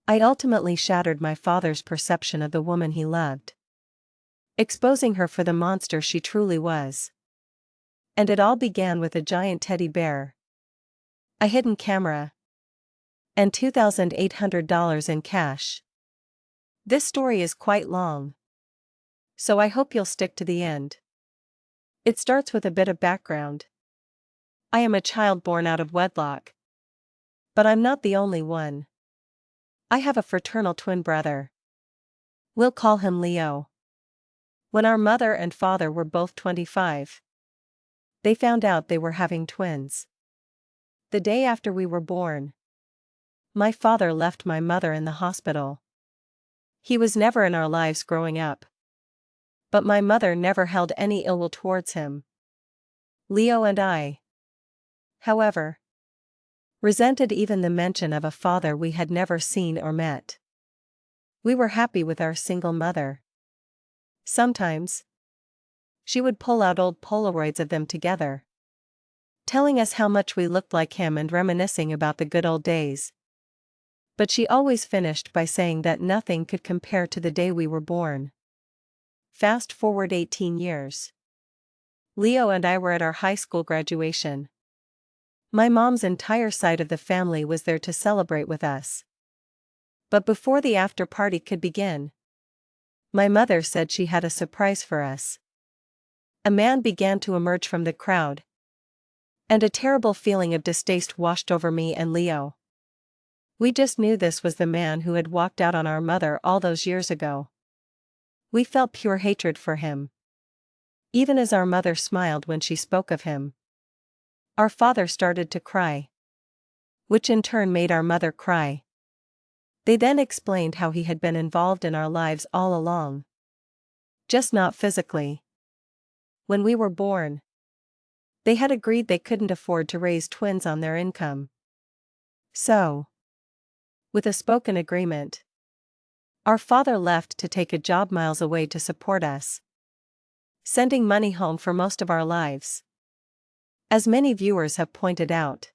I ultimately shattered my father's perception of the woman he loved, exposing her for the monster she truly was. And it all began with a giant teddy bear, a hidden camera, and $2,800 in cash. This story is quite long, so I hope you'll stick to the end. It starts with a bit of background. I am a child born out of wedlock. But I'm not the only one. I have a fraternal twin brother. We'll call him Leo. When our mother and father were both 25, they found out they were having twins. The day after we were born, my father left my mother in the hospital. He was never in our lives growing up. But my mother never held any ill will towards him. Leo and I, however, resented even the mention of a father we had never seen or met. We were happy with our single mother. Sometimes, she would pull out old Polaroids of them together, telling us how much we looked like him and reminiscing about the good old days. But she always finished by saying that nothing could compare to the day we were born. Fast forward 18 years. Leo and I were at our high school graduation. My mom's entire side of the family was there to celebrate with us. But before the after party could begin, my mother said she had a surprise for us. A man began to emerge from the crowd, and a terrible feeling of distaste washed over me and Leo. We just knew this was the man who had walked out on our mother all those years ago. We felt pure hatred for him, even as our mother smiled when she spoke of him. Our father started to cry, which in turn made our mother cry. They then explained how he had been involved in our lives all along, just not physically. When we were born, they had agreed they couldn't afford to raise twins on their income. So, with a spoken agreement, our father left to take a job miles away to support us, sending money home for most of our lives. As many viewers have pointed out,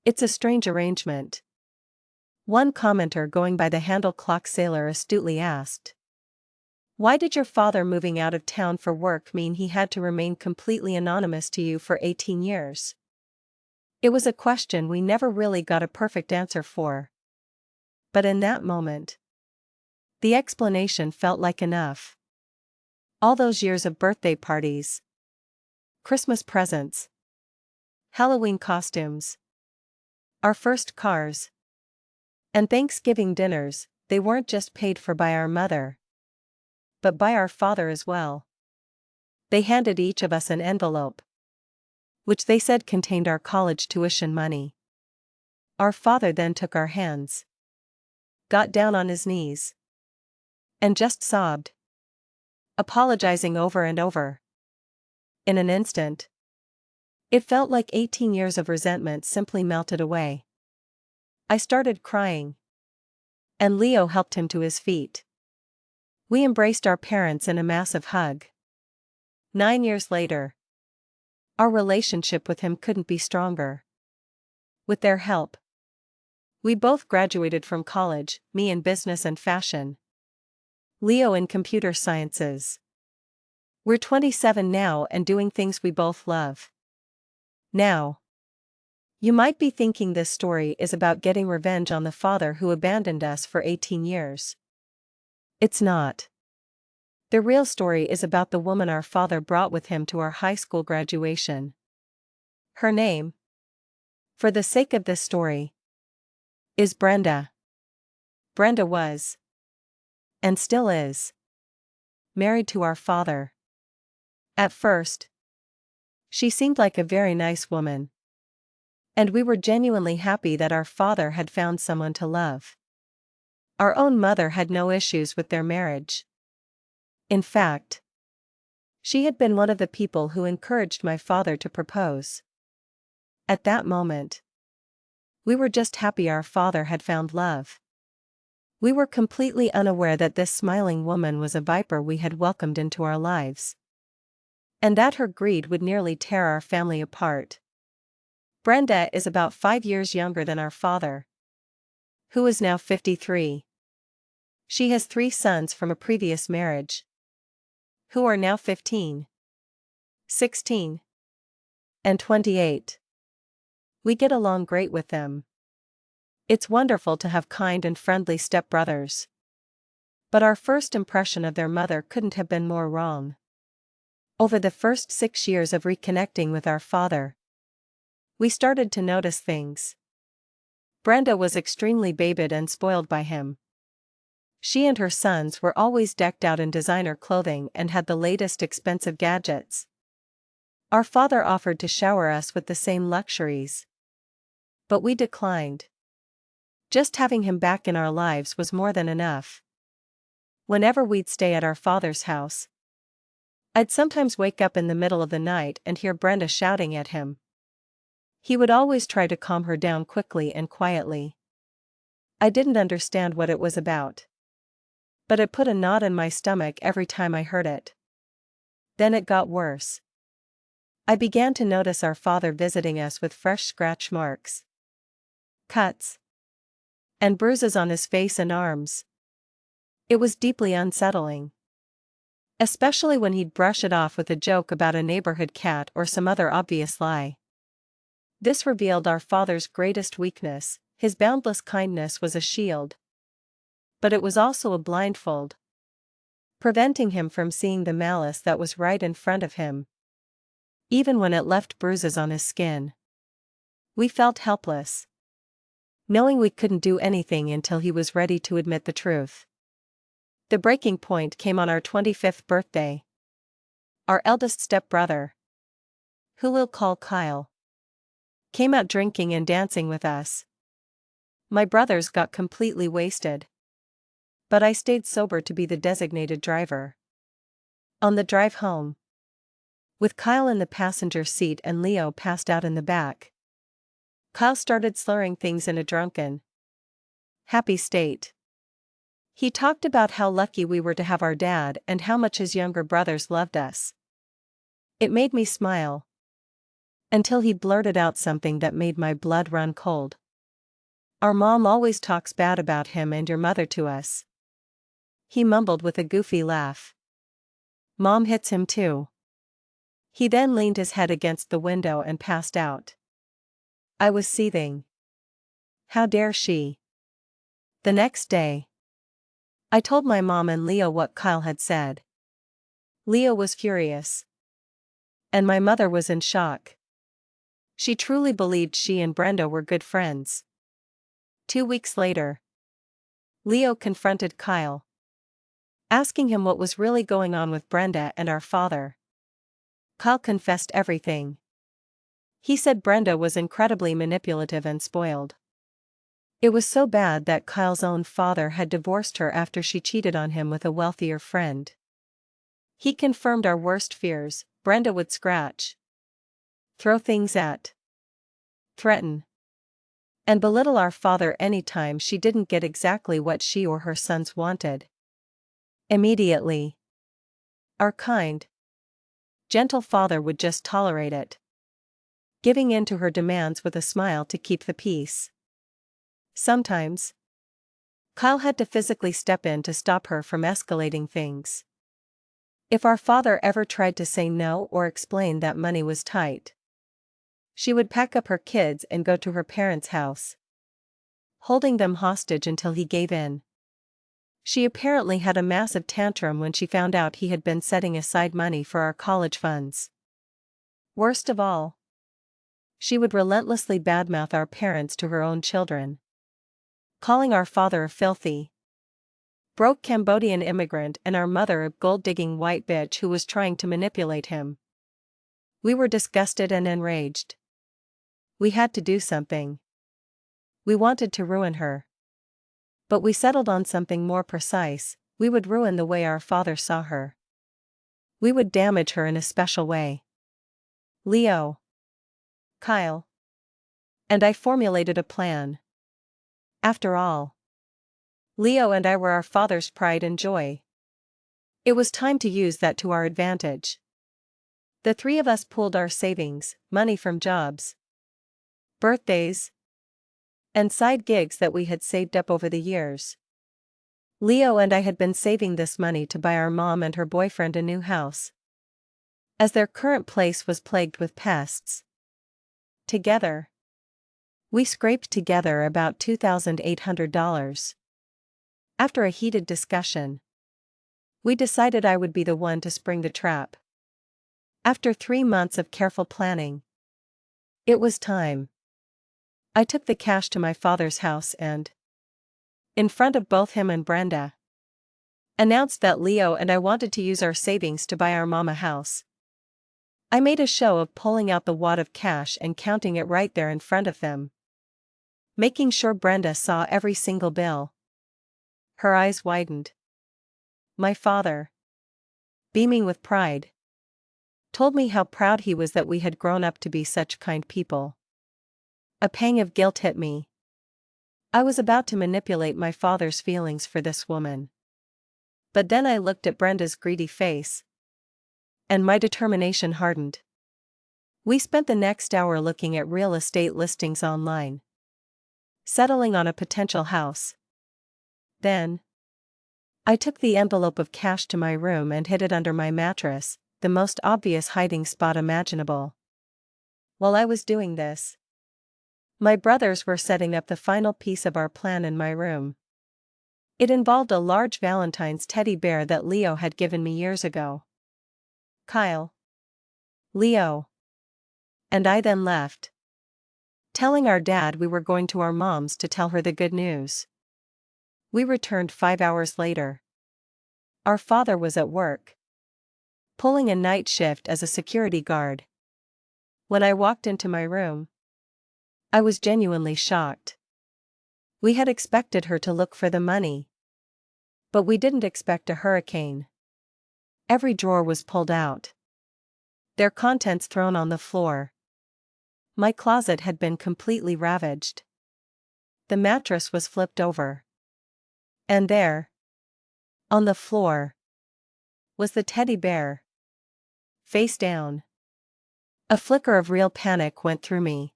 it's a strange arrangement. One commenter going by the handle Clock Sailor astutely asked, "Why did your father moving out of town for work mean he had to remain completely anonymous to you for 18 years? It was a question we never really got a perfect answer for. But in that moment, the explanation felt like enough. All those years of birthday parties, Christmas presents, Halloween costumes, our first cars, and Thanksgiving dinners, they weren't just paid for by our mother, but by our father as well. They handed each of us an envelope, which they said contained our college tuition money. Our father then took our hands, got down on his knees, and just sobbed, apologizing over and over. In an instant, it felt like 18 years of resentment simply melted away. I started crying, and Leo helped him to his feet. We embraced our parents in a massive hug. 9 years later, our relationship with him couldn't be stronger. With their help, we both graduated from college, me in business and fashion, Leo in computer sciences. We're 27 now and doing things we both love. Now, you might be thinking this story is about getting revenge on the father who abandoned us for 18 years. It's not. The real story is about the woman our father brought with him to our high school graduation. Her name, for the sake of this story, is Brenda. Brenda was, and still is, married to our father. At first, she seemed like a very nice woman, and we were genuinely happy that our father had found someone to love. Our own mother had no issues with their marriage. In fact, she had been one of the people who encouraged my father to propose. At that moment, we were just happy our father had found love. We were completely unaware that this smiling woman was a viper we had welcomed into our lives, and that her greed would nearly tear our family apart. Brenda is about 5 years younger than our father, who is now 53. She has 3 sons from a previous marriage, who are now 15, 16, and 28. We get along great with them. It's wonderful to have kind and friendly stepbrothers. But our first impression of their mother couldn't have been more wrong. Over the first 6 years of reconnecting with our father, we started to notice things. Brenda was extremely babied and spoiled by him. She and her sons were always decked out in designer clothing and had the latest expensive gadgets. Our father offered to shower us with the same luxuries, but we declined. Just having him back in our lives was more than enough. Whenever we'd stay at our father's house, I'd sometimes wake up in the middle of the night and hear Brenda shouting at him. He would always try to calm her down quickly and quietly. I didn't understand what it was about, but it put a knot in my stomach every time I heard it. Then it got worse. I began to notice our father visiting us with fresh scratch marks, cuts, and bruises on his face and arms. It was deeply unsettling, especially when he'd brush it off with a joke about a neighborhood cat or some other obvious lie. This revealed our father's greatest weakness. His boundless kindness was a shield, but it was also a blindfold, preventing him from seeing the malice that was right in front of him. Even when it left bruises on his skin, we felt helpless, knowing we couldn't do anything until he was ready to admit the truth. The breaking point came on our 25th birthday. Our eldest stepbrother, who we'll call Kyle, came out drinking and dancing with us. My brothers got completely wasted, but I stayed sober to be the designated driver. On the drive home, with Kyle in the passenger seat and Leo passed out in the back, Kyle started slurring things in a drunken, happy state. He talked about how lucky we were to have our dad and how much his younger brothers loved us. It made me smile, until he blurted out something that made my blood run cold. Our mom always talks bad about him and your mother to us. He mumbled with a goofy laugh. Mom hits him too. He then leaned his head against the window and passed out. I was seething. How dare she? The next day, I told my mom and Leo what Kyle had said. Leo was furious, and my mother was in shock. She truly believed she and Brenda were good friends. 2 weeks later, Leo confronted Kyle, asking him what was really going on with Brenda and our father. Kyle confessed everything. He said Brenda was incredibly manipulative and spoiled. It was so bad that Kyle's own father had divorced her after she cheated on him with a wealthier friend. He confirmed our worst fears. Brenda would scratch, throw things at, threaten, and belittle our father anytime she didn't get exactly what she or her sons wanted. Immediately, our kind, gentle father would just tolerate it, giving in to her demands with a smile to keep the peace. Sometimes, Kyle had to physically step in to stop her from escalating things. If our father ever tried to say no or explain that money was tight, she would pack up her kids and go to her parents' house, holding them hostage until he gave in. She apparently had a massive tantrum when she found out he had been setting aside money for our college funds. Worst of all, she would relentlessly badmouth our parents to her own children, calling our father a filthy, broke Cambodian immigrant and our mother a gold-digging white bitch who was trying to manipulate him. We were disgusted and enraged. We had to do something. We wanted to ruin her. But we settled on something more precise. We would ruin the way our father saw her. We would damage her in a special way. Leo, Kyle, and I formulated a plan. After all, Leo and I were our father's pride and joy. It was time to use that to our advantage. The 3 of us pooled our savings, money from jobs, birthdays, and side gigs that we had saved up over the years. Leo and I had been saving this money to buy our mom and her boyfriend a new house, as their current place was plagued with pests. Together, we scraped together about $2,800. After a heated discussion, we decided I would be the one to spring the trap. After 3 months of careful planning, it was time. I took the cash to my father's house and, in front of both him and Brenda, announced that Leo and I wanted to use our savings to buy our mom a house. I made a show of pulling out the wad of cash and counting it right there in front of them, making sure Brenda saw every single bill. Her eyes widened. My father, beaming with pride, told me how proud he was that we had grown up to be such kind people. A pang of guilt hit me. I was about to manipulate my father's feelings for this woman. But then I looked at Brenda's greedy face, and my determination hardened. We spent the next hour looking at real estate listings online, settling on a potential house. Then, I took the envelope of cash to my room and hid it under my mattress, the most obvious hiding spot imaginable. While I was doing this, my brothers were setting up the final piece of our plan in my room. It involved a large Valentine's teddy bear that Leo had given me years ago. Kyle, Leo, and I then left, telling our dad we were going to our mom's to tell her the good news. We returned 5 hours later. Our father was at work, pulling a night shift as a security guard. When I walked into my room, I was genuinely shocked. We had expected her to look for the money, but we didn't expect a hurricane. Every drawer was pulled out, their contents thrown on the floor. My closet had been completely ravaged. The mattress was flipped over. And there, on the floor, was the teddy bear, face down. A flicker of real panic went through me.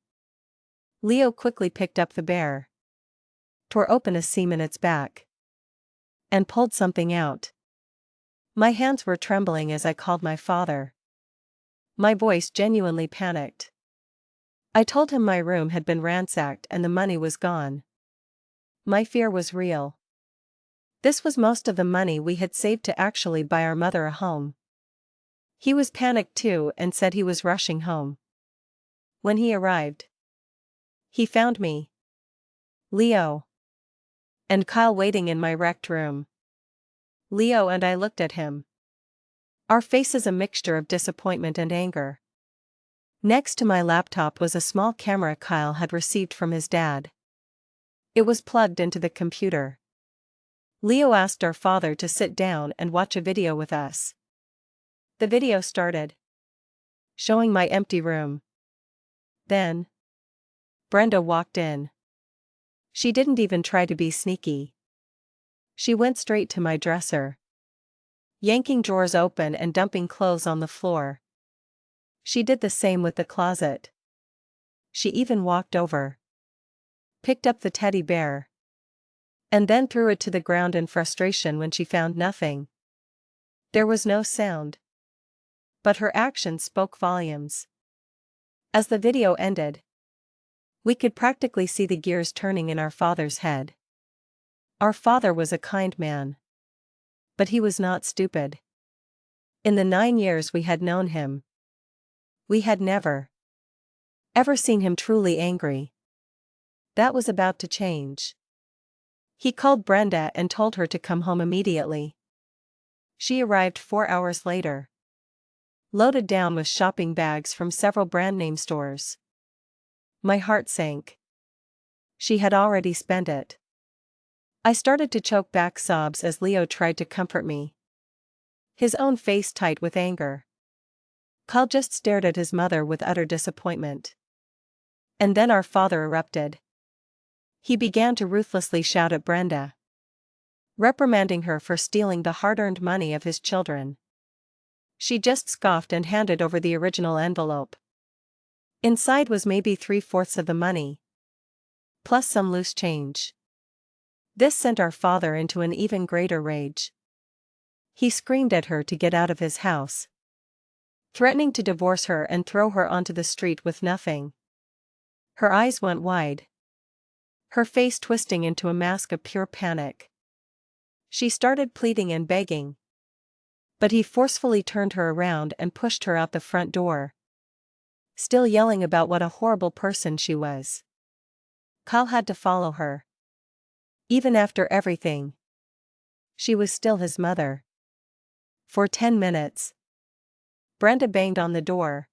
Leo quickly picked up the bear, tore open a seam in its back, and pulled something out. My hands were trembling as I called my father. My voice genuinely panicked. I told him my room had been ransacked and the money was gone. My fear was real. This was most of the money we had saved to actually buy our mother a home. He was panicked too and said he was rushing home. When he arrived, he found me, Leo, and Kyle waiting in my wrecked room. Leo and I looked at him, our faces a mixture of disappointment and anger. Next to my laptop was a small camera Kyle had received from his dad. It was plugged into the computer. Leo asked our father to sit down and watch a video with us. The video started, showing my empty room. Then, Brenda walked in. She didn't even try to be sneaky. She went straight to my dresser, yanking drawers open and dumping clothes on the floor. She did the same with the closet. She even walked over, picked up the teddy bear, and then threw it to the ground in frustration when she found nothing. There was no sound, but her actions spoke volumes. As the video ended, we could practically see the gears turning in our father's head. Our father was a kind man, but he was not stupid. In the 9 years we had known him, we had never, ever seen him truly angry. That was about to change. He called Brenda and told her to come home immediately. She arrived 4 hours later, loaded down with shopping bags from several brand name stores. My heart sank. She had already spent it. I started to choke back sobs as Leo tried to comfort me, his own face tight with anger. Kyle just stared at his mother with utter disappointment. And then our father erupted. He began to ruthlessly shout at Brenda, reprimanding her for stealing the hard-earned money of his children. She just scoffed and handed over the original envelope. Inside was maybe 3/4 of the money. plus some loose change. This sent our father into an even greater rage. He screamed at her to get out of his house, threatening to divorce her and throw her onto the street with nothing. Her eyes went wide, her face twisting into a mask of pure panic. She started pleading and begging, but he forcefully turned her around and pushed her out the front door, still yelling about what a horrible person she was. Kyle had to follow her. Even after everything, she was still his mother. For 10 minutes, Brenda banged on the door,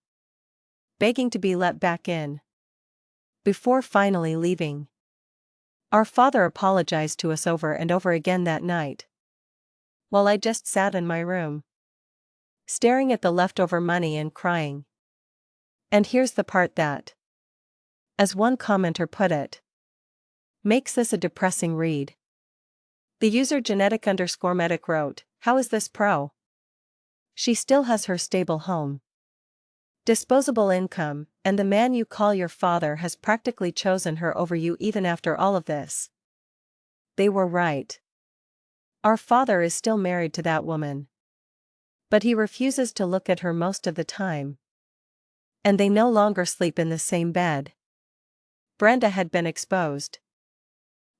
begging to be let back in, before finally leaving. Our father apologized to us over and over again that night, while I just sat in my room, staring at the leftover money and crying. And here's the part that, as one commenter put it, makes this a depressing read. The user genetic_medic wrote, "How is this pro? She still has her stable home, disposable income, and the man you call your father has practically chosen her over you even after all of this." They were right. Our father is still married to that woman, but he refuses to look at her most of the time, and they no longer sleep in the same bed. Brenda had been exposed,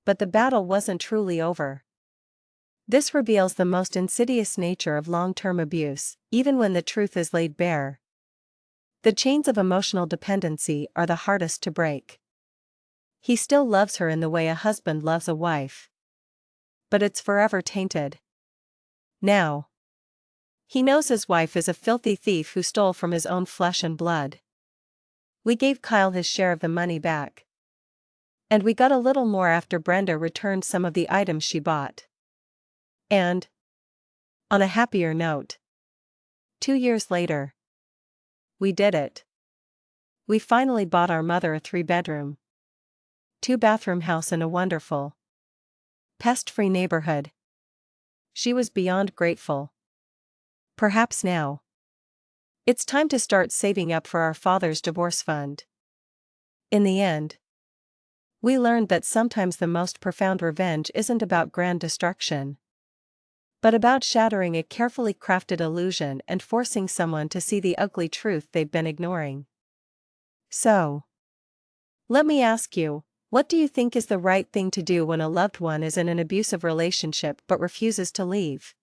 but the battle wasn't truly over. This reveals the most insidious nature of long-term abuse, even when the truth is laid bare. The chains of emotional dependency are the hardest to break. He still loves her in the way a husband loves a wife, but it's forever tainted. Now, he knows his wife is a filthy thief who stole from his own flesh and blood. We gave Kyle his share of the money back, and we got a little more after Brenda returned some of the items she bought. And, on a happier note, 2 years later, we did it. We finally bought our mother a 3-bedroom, 2-bathroom house in a wonderful, pest-free neighborhood. She was beyond grateful. Perhaps now, it's time to start saving up for our father's divorce fund. In the end, we learned that sometimes the most profound revenge isn't about grand destruction, but about shattering a carefully crafted illusion and forcing someone to see the ugly truth they've been ignoring. So, let me ask you, what do you think is the right thing to do when a loved one is in an abusive relationship but refuses to leave?